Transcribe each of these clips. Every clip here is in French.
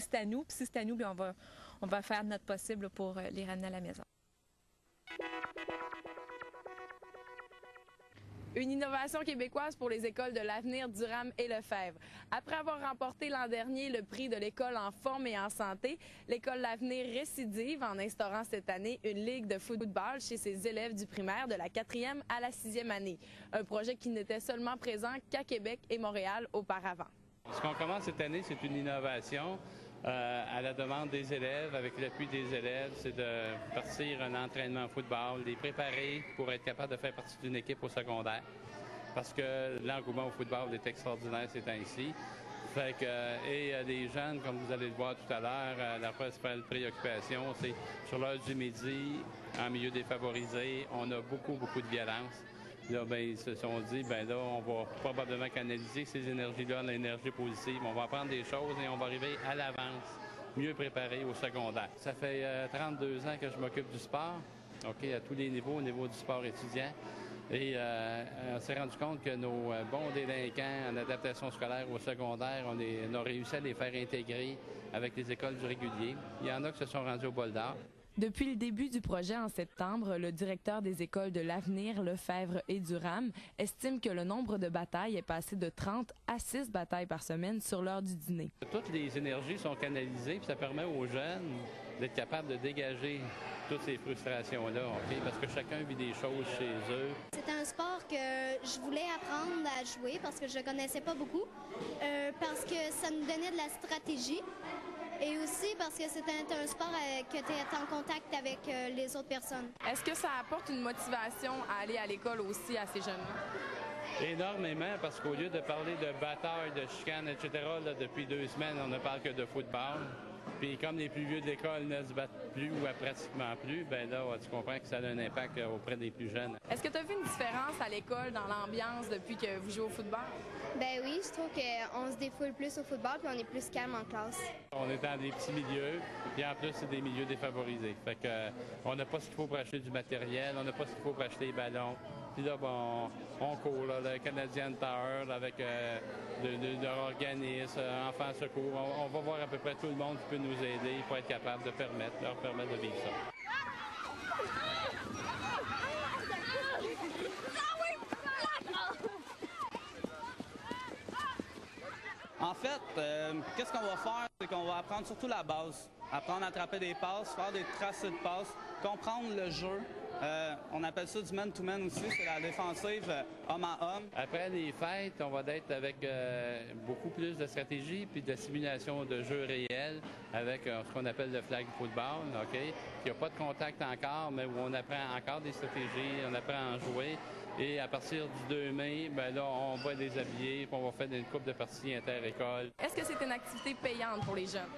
si c'est à nous. Puis si c'est à nous, bien, on va faire notre possible pour les ramener à la maison. Une innovation québécoise pour les écoles de l'Avenir, Durham et Lefebvre. Après avoir remporté l'an dernier le prix de l'école en forme et en santé, l'école L'Avenir récidive en instaurant cette année une ligue de football chez ses élèves du primaire de la 4e à la 6e année. Un projet qui n'était seulement présent qu'à Québec et Montréal auparavant. Ce qu'on commence cette année, c'est une innovation à la demande des élèves, avec l'appui des élèves, c'est de partir un entraînement football, les préparer pour être capable de faire partie d'une équipe au secondaire. Parce que l'engouement au football est extraordinaire ces temps-ci. Fait que, et les jeunes, comme vous allez le voir tout à l'heure, la principale préoccupation, c'est sur l'heure du midi, en milieu défavorisé, on a beaucoup de violence. Là, ben, ils se sont dit, ben là, on va probablement canaliser ces énergies-là, l'énergie positive. On va apprendre des choses et on va arriver à l'avance, mieux préparé au secondaire. Ça fait 32 ans que je m'occupe du sport, OK, à tous les niveaux, au niveau du sport étudiant. Et on s'est rendu compte que nos bons délinquants en adaptation scolaire au secondaire, on a réussi à les faire intégrer avec les écoles du régulier. Il y en a qui se sont rendus au bol d'or. Depuis le début du projet en septembre, le directeur des écoles de l'Avenir, Lefebvre et Durham estime que le nombre de batailles est passé de 30 à 6 batailles par semaine sur l'heure du dîner. Toutes les énergies sont canalisées, puis ça permet aux jeunes d'être capables de dégager toutes ces frustrations-là, OK? Parce que chacun vit des choses chez eux. C'était un sport que je voulais apprendre à jouer parce que je ne connaissais pas beaucoup, parce que ça nous donnait de la stratégie. Et aussi parce que c'était un sport que tu es en contact avec les autres personnes. Est-ce que ça apporte une motivation à aller à l'école aussi à ces jeunes-là? Énormément, parce qu'au lieu de parler de bataille, de chicane, etc., là, depuis 2 semaines, on ne parle que de football. Puis comme les plus vieux de l'école ne se battent plus ou pratiquement plus, ben là, tu comprends que ça a un impact auprès des plus jeunes. Est-ce que tu as vu une différence à l'école dans l'ambiance depuis que vous jouez au football? Ben oui, je trouve qu'on se défoule plus au football puis on est plus calme en classe. On est dans des petits milieux, puis en plus, c'est des milieux défavorisés. Fait que on n'a pas ce qu'il faut pour acheter du matériel, on n'a pas ce qu'il faut pour acheter des ballons. Puis là, bon, on court, là, le Canadian Tower, là, avec leur organisme, Enfants Secours. On va voir à peu près tout le monde qui peut nous aider pour être capable de leur permettre de vivre ça. En fait, qu'est-ce qu'on va faire? C'est qu'on va apprendre surtout la base. Apprendre à attraper des passes, faire des tracés de passes, comprendre le jeu. On appelle ça du man-to-man aussi, c'est la défensive homme à homme. Après les fêtes, on va être avec beaucoup plus de stratégie puis de simulation de jeux réels avec ce qu'on appelle le flag football, OK? Il n'y a pas de contact encore, mais où on apprend encore des stratégies, on apprend à en jouer. Et à partir du 2 mai, ben là, on va les habiller, puis on va faire une couple de parties inter-écoles. Est-ce que c'est une activité payante pour les jeunes?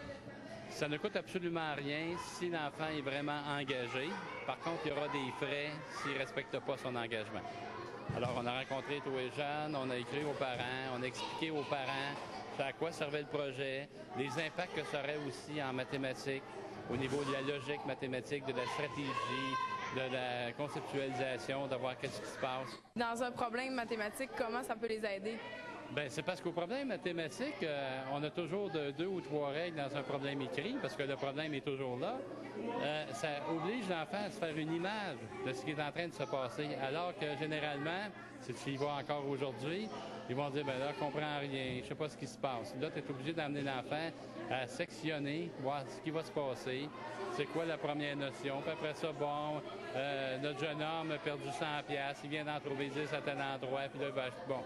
Ça ne coûte absolument rien si l'enfant est vraiment engagé. Par contre, il y aura des frais s'il ne respecte pas son engagement. Alors, on a rencontré tous les jeunes, on a écrit aux parents, on a expliqué aux parents à quoi servait le projet, les impacts que ça aurait aussi en mathématiques, au niveau de la logique mathématique, de la stratégie, de la conceptualisation, de voir qu'est-ce qui se passe. Dans un problème mathématique, comment ça peut les aider? Bien, c'est parce qu'au problème mathématique, on a toujours 2 ou 3 règles dans un problème écrit, parce que le problème est toujours là. Ça oblige l'enfant à se faire une image de ce qui est en train de se passer, alors que généralement, si tu y vas encore aujourd'hui, ils vont dire, bien là, je comprends rien, je sais pas ce qui se passe. Là, tu es obligé d'amener l'enfant à sectionner, voir ce qui va se passer, c'est quoi la première notion. Puis après ça, bon, notre jeune homme a perdu 100$, il vient d'en trouver 10 à tel endroit, puis là, ben, bon,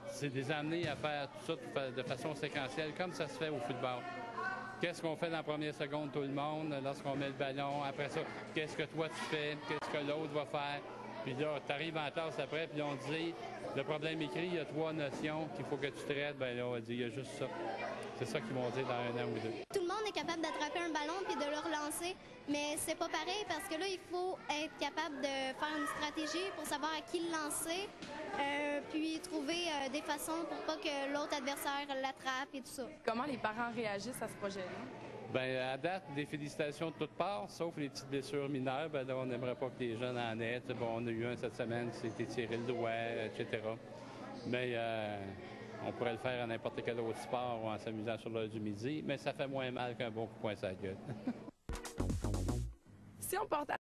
c'est de les amener à faire tout ça de façon séquentielle, comme ça se fait au football. Qu'est-ce qu'on fait dans la première seconde, tout le monde, lorsqu'on met le ballon? Après ça, qu'est-ce que toi tu fais? Qu'est-ce que l'autre va faire? Puis là, tu arrives en classe après, puis on dit, le problème écrit, il y a 3 notions qu'il faut que tu traites. Bien là, on va dire, il y a juste ça. C'est ça qu'ils vont dire dans 1 an ou 2. Tout le monde est capable d'attraper un ballon puis de le relancer, mais c'est pas pareil parce que là, il faut être capable de faire une stratégie pour savoir à qui le lancer, puis trouver des façons pour pas que l'autre adversaire l'attrape et tout ça. Comment les parents réagissent à ce projet-là? Bien, à date, des félicitations de toutes parts, sauf les petites blessures mineures. Bien là, on n'aimerait pas que les jeunes en aient. Bon, on a eu un cette semaine qui s'était tiré le doigt, etc. Mais On pourrait le faire à n'importe quel autre sport ou en s'amusant sur l'heure du midi, mais ça fait moins mal qu'un bon coup de poing sur la gueule. Si on porte